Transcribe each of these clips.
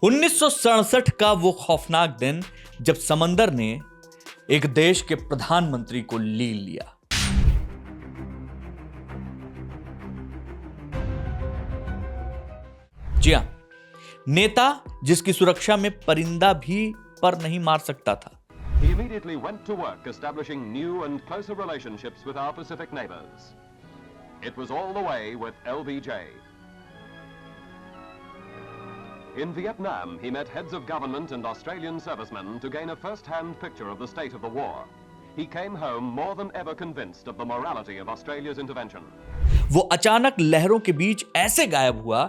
1967 का वो खौफनाक दिन जब समंदर ने एक देश के प्रधानमंत्री को ले लिया। जी हां, नेता जिसकी सुरक्षा में परिंदा भी पर नहीं मार सकता था। He immediately went to work establishing new and closer relationships with our Pacific neighbors. It was all the way with LBJ. In Vietnam, he met heads of government and Australian servicemen to gain a first-hand picture of the state of the war. He came home more than ever convinced of the morality of Australia's intervention. वो अचानक लहरों के बीच ऐसे गायब हुआ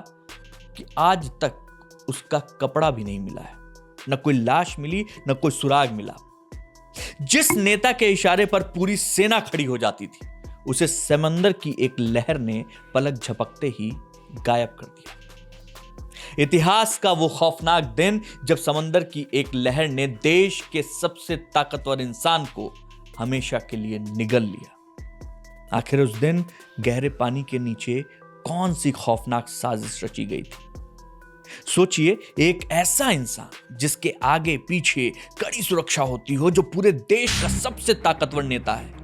कि आज तक उसका कपड़ा भी नहीं मिला है। न कोई लाश मिली, न कोई सुराग मिला। जिस नेता के इशारे पर पूरी सेना खड़ी हो जाती थी, उसे समंदर की एक लहर ने पलक झपकते ही गायब कर दिया। इतिहास का वो खौफनाक दिन जब समंदर की एक लहर ने देश के सबसे ताकतवर इंसान को हमेशा के लिए निगल लिया। आखिर उस दिन गहरे पानी के नीचे कौन सी खौफनाक साजिश रची गई थी? सोचिए, एक ऐसा इंसान जिसके आगे पीछे कड़ी सुरक्षा होती हो, जो पूरे देश का सबसे ताकतवर नेता है,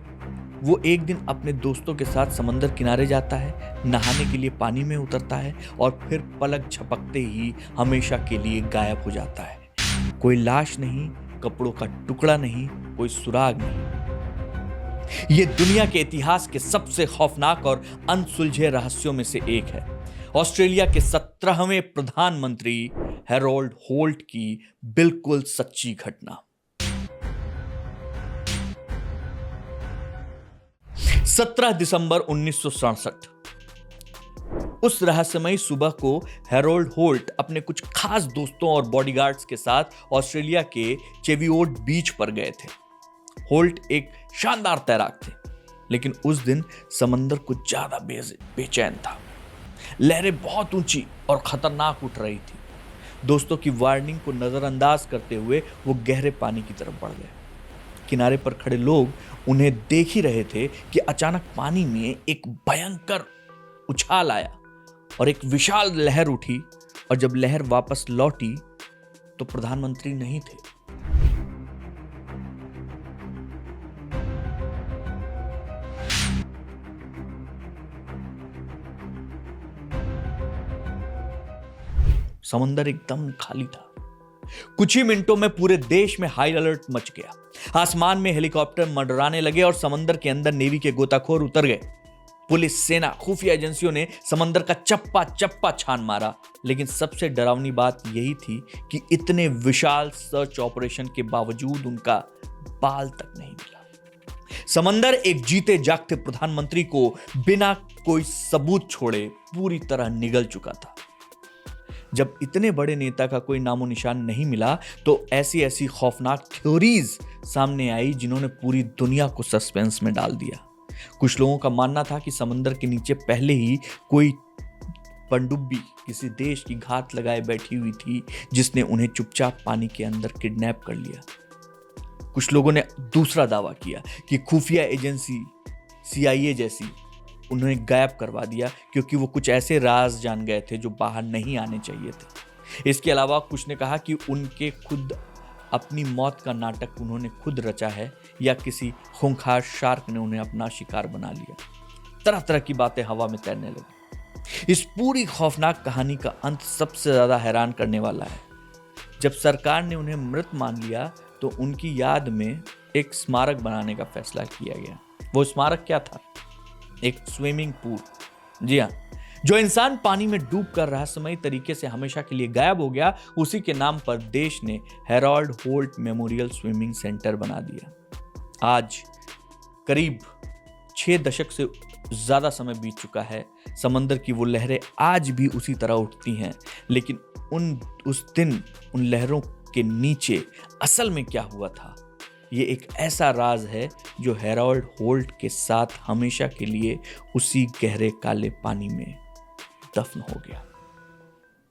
वो एक दिन अपने दोस्तों के साथ समंदर किनारे जाता है, नहाने के लिए पानी में उतरता है और फिर पलक झपकते ही हमेशा के लिए गायब हो जाता है। कोई लाश नहीं, कपड़ों का टुकड़ा नहीं, कोई सुराग नहीं। ये दुनिया के इतिहास के सबसे खौफनाक और अनसुलझे रहस्यों में से एक है। ऑस्ट्रेलिया के 17वें प्रधानमंत्री हैरोल्ड होल्ट की बिल्कुल सच्ची घटना। 17 दिसंबर 1967 उस रहस्यमयी सुबह को हैरोल्ड होल्ट अपने कुछ खास दोस्तों और बॉडीगार्ड्स के साथ ऑस्ट्रेलिया के चेवियोट बीच पर गए थे। होल्ट एक शानदार तैराक थे, लेकिन उस दिन समंदर कुछ ज्यादा बेचैन था। लहरें बहुत ऊंची और खतरनाक उठ रही थी। दोस्तों की वार्निंग को नजरअंदाज करते हुए वो गहरे पानी की तरफ बढ़ गए। किनारे पर खड़े लोग उन्हें देख ही रहे थे कि अचानक पानी में एक भयंकर उछाल आया और एक विशाल लहर उठी, और जब लहर वापस लौटी तो प्रधानमंत्री नहीं थे। समंदर एकदम खाली था। कुछ ही मिनटों में पूरे देश में हाई अलर्ट मच गया। आसमान में हेलीकॉप्टर मंडराने लगे और समंदर के अंदर नेवी के गोताखोर उतर गए। पुलिस, सेना, खुफिया एजेंसियों ने समंदर का चप्पा चप्पा छान मारा, लेकिन सबसे डरावनी बात यही थी कि इतने विशाल सर्च ऑपरेशन के बावजूद उनका बाल तक नहीं मिला। समंदर एक जीते जागते प्रधानमंत्री को बिना कोई सबूत छोड़े पूरी तरह निगल चुका था। जब इतने बड़े नेता का कोई नामो निशान नहीं मिला, तो ऐसी खौफनाक थ्योरीज सामने आई जिन्होंने पूरी दुनिया को सस्पेंस में डाल दिया। कुछ लोगों का मानना था कि समंदर के नीचे पहले ही कोई पनडुब्बी किसी देश की घात लगाए बैठी हुई थी, जिसने उन्हें चुपचाप पानी के अंदर किडनैप कर लिया। कुछ लोगों ने दूसरा दावा किया कि खुफिया एजेंसी CIA जैसी उन्हें गायब करवा दिया, क्योंकि वो कुछ ऐसे राज जान गए थे जो बाहर नहीं आने चाहिए थे। इसके अलावा कुछ ने कहा कि उनके खुद अपनी मौत का नाटक उन्होंने खुद रचा है, या किसी खूंखार शार्क ने उन्हें अपना शिकार बना लिया। तरह तरह की बातें हवा में तैरने लगी। इस पूरी खौफनाक कहानी का अंत सबसे ज्यादा हैरान करने वाला है। जब सरकार ने उन्हें मृत मान लिया, तो उनकी याद में एक स्मारक बनाने का फैसला किया गया। वो स्मारक क्या था? एक स्विमिंग पूल। जी हाँ, जो इंसान पानी में डूबकर रहस्यमयी तरीके से हमेशा के लिए गायब हो गया, उसी के नाम पर देश ने Harold Holt memorial swimming center बना दिया। आज करीब 6 दशक से ज्यादा समय बीत चुका है। समंदर की वो लहरें आज भी उसी तरह उठती हैं, लेकिन उस दिन उन लहरों के नीचे असल में क्या हुआ था, ये एक ऐसा राज है जो हैरोल्ड होल्ट के साथ हमेशा के लिए उसी गहरे काले पानी में दफन हो गया।